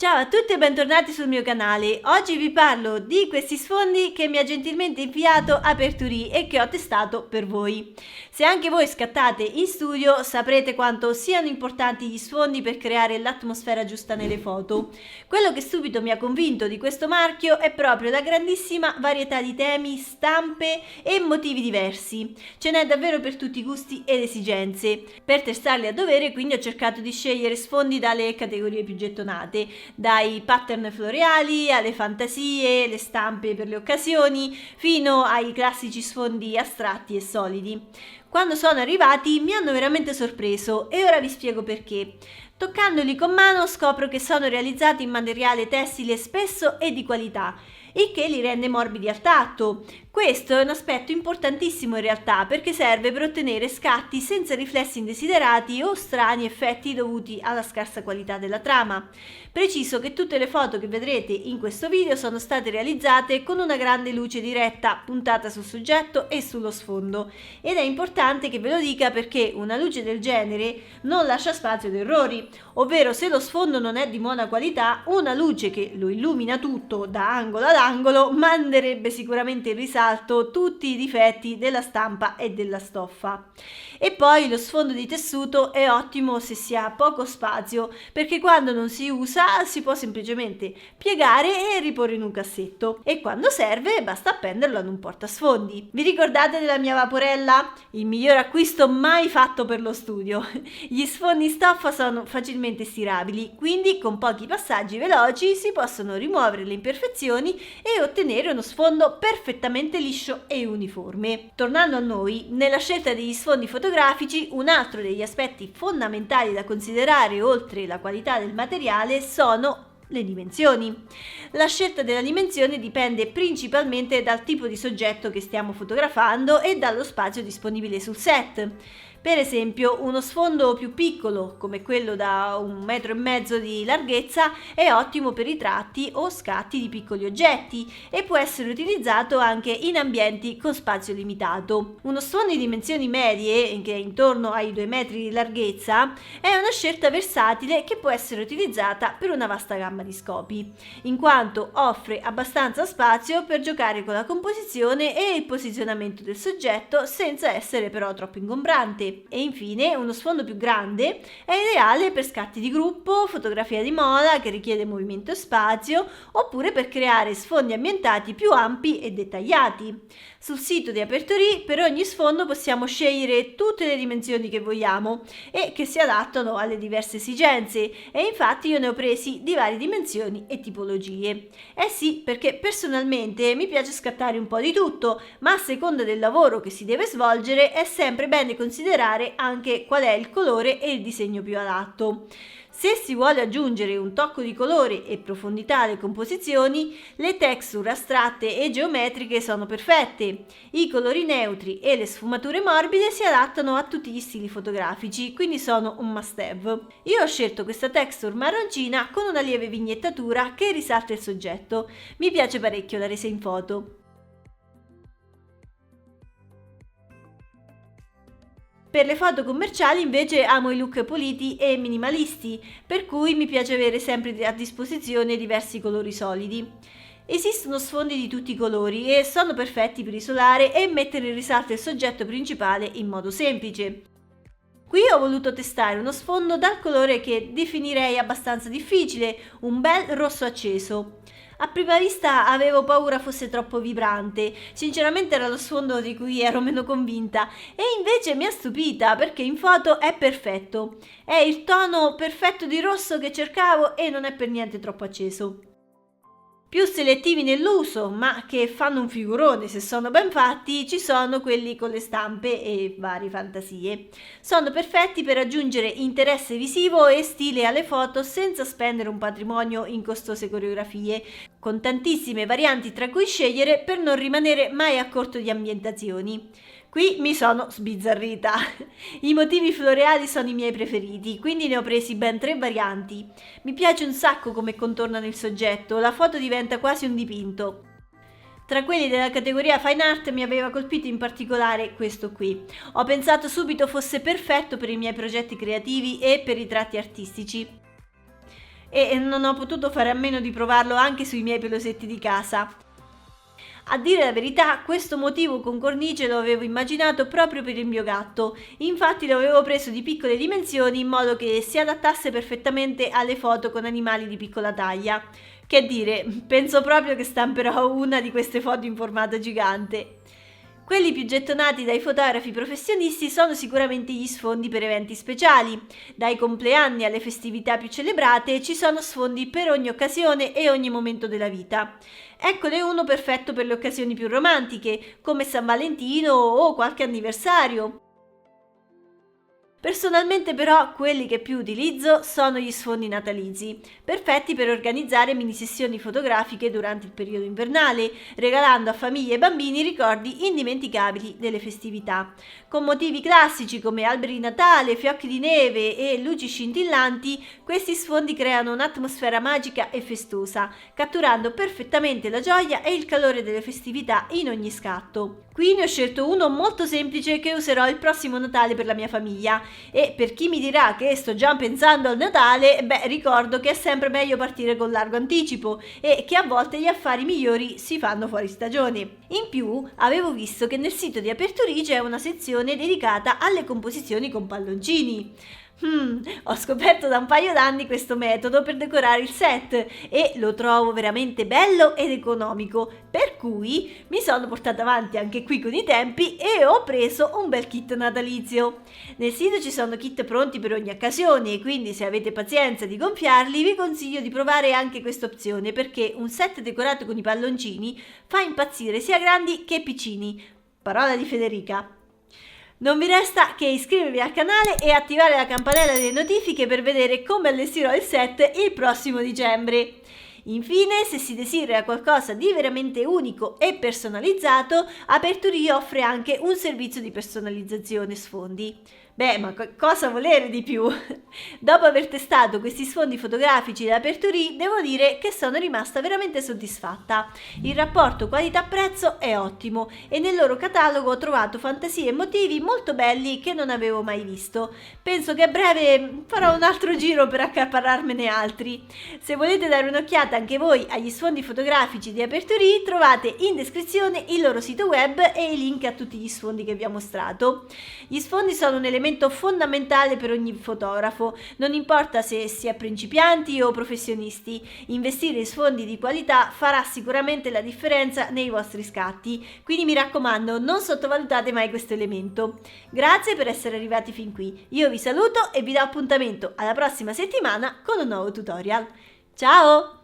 Ciao a tutti e bentornati sul mio canale. Oggi vi parlo di questi sfondi che mi ha gentilmente inviato Aperturi e che ho testato per voi. Se anche voi scattate in studio saprete quanto siano importanti gli sfondi per creare l'atmosfera giusta nelle foto. Quello che subito mi ha convinto di questo marchio è proprio la grandissima varietà di temi, stampe e motivi diversi. Ce n'è davvero per tutti i gusti ed esigenze. Per testarli a dovere quindi ho cercato di scegliere sfondi dalle categorie più gettonate, dai pattern floreali alle fantasie, le stampe per le occasioni, fino ai classici sfondi astratti e solidi. Quando sono arrivati mi hanno veramente sorpreso e ora vi spiego perché. Toccandoli con mano scopro che sono realizzati in materiale tessile spesso e di qualità, il che li rende morbidi al tatto. Questo è un aspetto importantissimo in realtà perché serve per ottenere scatti senza riflessi indesiderati o strani effetti dovuti alla scarsa qualità della trama. Preciso che tutte le foto che vedrete in questo video sono state realizzate con una grande luce diretta puntata sul soggetto e sullo sfondo, ed è importante che ve lo dica perché una luce del genere non lascia spazio ad errori, ovvero se lo sfondo non è di buona qualità, una luce che lo illumina tutto da angolo ad angolo manderebbe sicuramente in risalto tutti i difetti della stampa e della stoffa. E poi lo sfondo di tessuto è ottimo se si ha poco spazio, perché quando non si usa si può semplicemente piegare e riporre in un cassetto, e quando serve basta appenderlo ad un portasfondi. Vi ricordate della mia vaporella? Il miglior acquisto mai fatto per lo studio. Gli sfondi in stoffa sono facilmente stirabili, quindi con pochi passaggi veloci si possono rimuovere le imperfezioni e ottenere uno sfondo perfettamente liscio e uniforme. Tornando a noi, nella scelta degli sfondi fotografici, un altro degli aspetti fondamentali da considerare oltre la qualità del materiale sono le dimensioni. La scelta della dimensione dipende principalmente dal tipo di soggetto che stiamo fotografando e dallo spazio disponibile sul set. Per esempio, uno sfondo più piccolo, come quello da 1,5 metri di larghezza, è ottimo per ritratti o scatti di piccoli oggetti e può essere utilizzato anche in ambienti con spazio limitato. Uno sfondo di dimensioni medie, che è intorno ai 2 metri di larghezza, è una scelta versatile che può essere utilizzata per una vasta gamma di scopi, in quanto offre abbastanza spazio per giocare con la composizione e il posizionamento del soggetto senza essere però troppo ingombrante. E infine uno sfondo più grande è ideale per scatti di gruppo, fotografia di moda che richiede movimento e spazio, oppure per creare sfondi ambientati più ampi e dettagliati. Sul sito di Aperturi per ogni sfondo possiamo scegliere tutte le dimensioni che vogliamo e che si adattano alle diverse esigenze, e infatti io ne ho presi di varie dimensioni e tipologie. Eh sì, perché personalmente mi piace scattare un po' di tutto, ma a seconda del lavoro che si deve svolgere è sempre bene considerare anche qual è il colore e il disegno più adatto. Se si vuole aggiungere un tocco di colore e profondità alle composizioni, le texture astratte e geometriche sono perfette. I colori neutri e le sfumature morbide si adattano a tutti gli stili fotografici, quindi sono un must have. Io ho scelto questa texture marroncina con una lieve vignettatura che risalta il soggetto. Mi piace parecchio la resa in foto. Per le foto commerciali invece amo i look puliti e minimalisti, per cui mi piace avere sempre a disposizione diversi colori solidi. Esistono sfondi di tutti i colori e sono perfetti per isolare e mettere in risalto il soggetto principale in modo semplice. Qui ho voluto testare uno sfondo dal colore che definirei abbastanza difficile, un bel rosso acceso. A prima vista avevo paura fosse troppo vibrante, sinceramente era lo sfondo di cui ero meno convinta, e invece mi ha stupita perché in foto è perfetto. È il tono perfetto di rosso che cercavo e non è per niente troppo acceso. Più selettivi nell'uso, ma che fanno un figurone se sono ben fatti, ci sono quelli con le stampe e varie fantasie. Sono perfetti per aggiungere interesse visivo e stile alle foto senza spendere un patrimonio in costose coreografie, con tantissime varianti tra cui scegliere per non rimanere mai a corto di ambientazioni. Qui mi sono sbizzarrita. I motivi floreali sono i miei preferiti, quindi ne ho presi ben 3 varianti. Mi piace un sacco come contornano il soggetto, la foto diventa quasi un dipinto. Tra quelli della categoria Fine Art mi aveva colpito in particolare questo qui. Ho pensato subito fosse perfetto per i miei progetti creativi e per i tratti artistici. e non ho potuto fare a meno di provarlo anche sui miei pelosetti di casa. A dire la verità, questo motivo con cornice lo avevo immaginato proprio per il mio gatto, infatti lo avevo preso di piccole dimensioni in modo che si adattasse perfettamente alle foto con animali di piccola taglia. Che dire, penso proprio che stamperò una di queste foto in formato gigante. Quelli più gettonati dai fotografi professionisti sono sicuramente gli sfondi per eventi speciali. Dai compleanni alle festività più celebrate ci sono sfondi per ogni occasione e ogni momento della vita. Eccone uno perfetto per le occasioni più romantiche, come San Valentino o qualche anniversario. Personalmente però quelli che più utilizzo sono gli sfondi natalizi, perfetti per organizzare mini sessioni fotografiche durante il periodo invernale, regalando a famiglie e bambini ricordi indimenticabili delle festività. Con motivi classici come alberi di Natale, fiocchi di neve e luci scintillanti, questi sfondi creano un'atmosfera magica e festosa, catturando perfettamente la gioia e il calore delle festività in ogni scatto. Qui ne ho scelto uno molto semplice che userò il prossimo Natale per la mia famiglia. E per chi mi dirà che sto già pensando al Natale, ricordo che è sempre meglio partire con largo anticipo e che a volte gli affari migliori si fanno fuori stagione. In più, avevo visto che nel sito di Aperturì c'è una sezione dedicata alle composizioni con palloncini. Ho scoperto da un paio d'anni questo metodo per decorare il set e lo trovo veramente bello ed economico, per cui mi sono portata avanti anche qui con i tempi e ho preso un bel kit natalizio. Nel sito ci sono kit pronti per ogni occasione e quindi se avete pazienza di gonfiarli vi consiglio di provare anche questa opzione perché un set decorato con i palloncini fa impazzire sia grandi che piccini. Parola di Federica. Non vi resta che iscrivervi al canale e attivare la campanella delle notifiche per vedere come allestirò il set il prossimo dicembre. Infine, se si desidera qualcosa di veramente unico e personalizzato, Aperturì offre anche un servizio di personalizzazione sfondi. Ma cosa volere di più? Dopo aver testato questi sfondi fotografici da Aperturì, devo dire che sono rimasta veramente soddisfatta. Il rapporto qualità-prezzo è ottimo e nel loro catalogo ho trovato fantasie e motivi molto belli che non avevo mai visto. Penso che a breve farò un altro giro per accaparrarmene altri. Se volete dare un'occhiata anche voi agli sfondi fotografici di Aperturì, trovate in descrizione il loro sito web e i link a tutti gli sfondi che vi ho mostrato. Gli sfondi sono un elemento fondamentale per ogni fotografo, non importa se si è principianti o professionisti. Investire in sfondi di qualità farà sicuramente la differenza nei vostri scatti, quindi mi raccomando, non sottovalutate mai questo elemento. Grazie per essere arrivati fin qui, io vi saluto e vi do appuntamento alla prossima settimana con un nuovo tutorial. Ciao!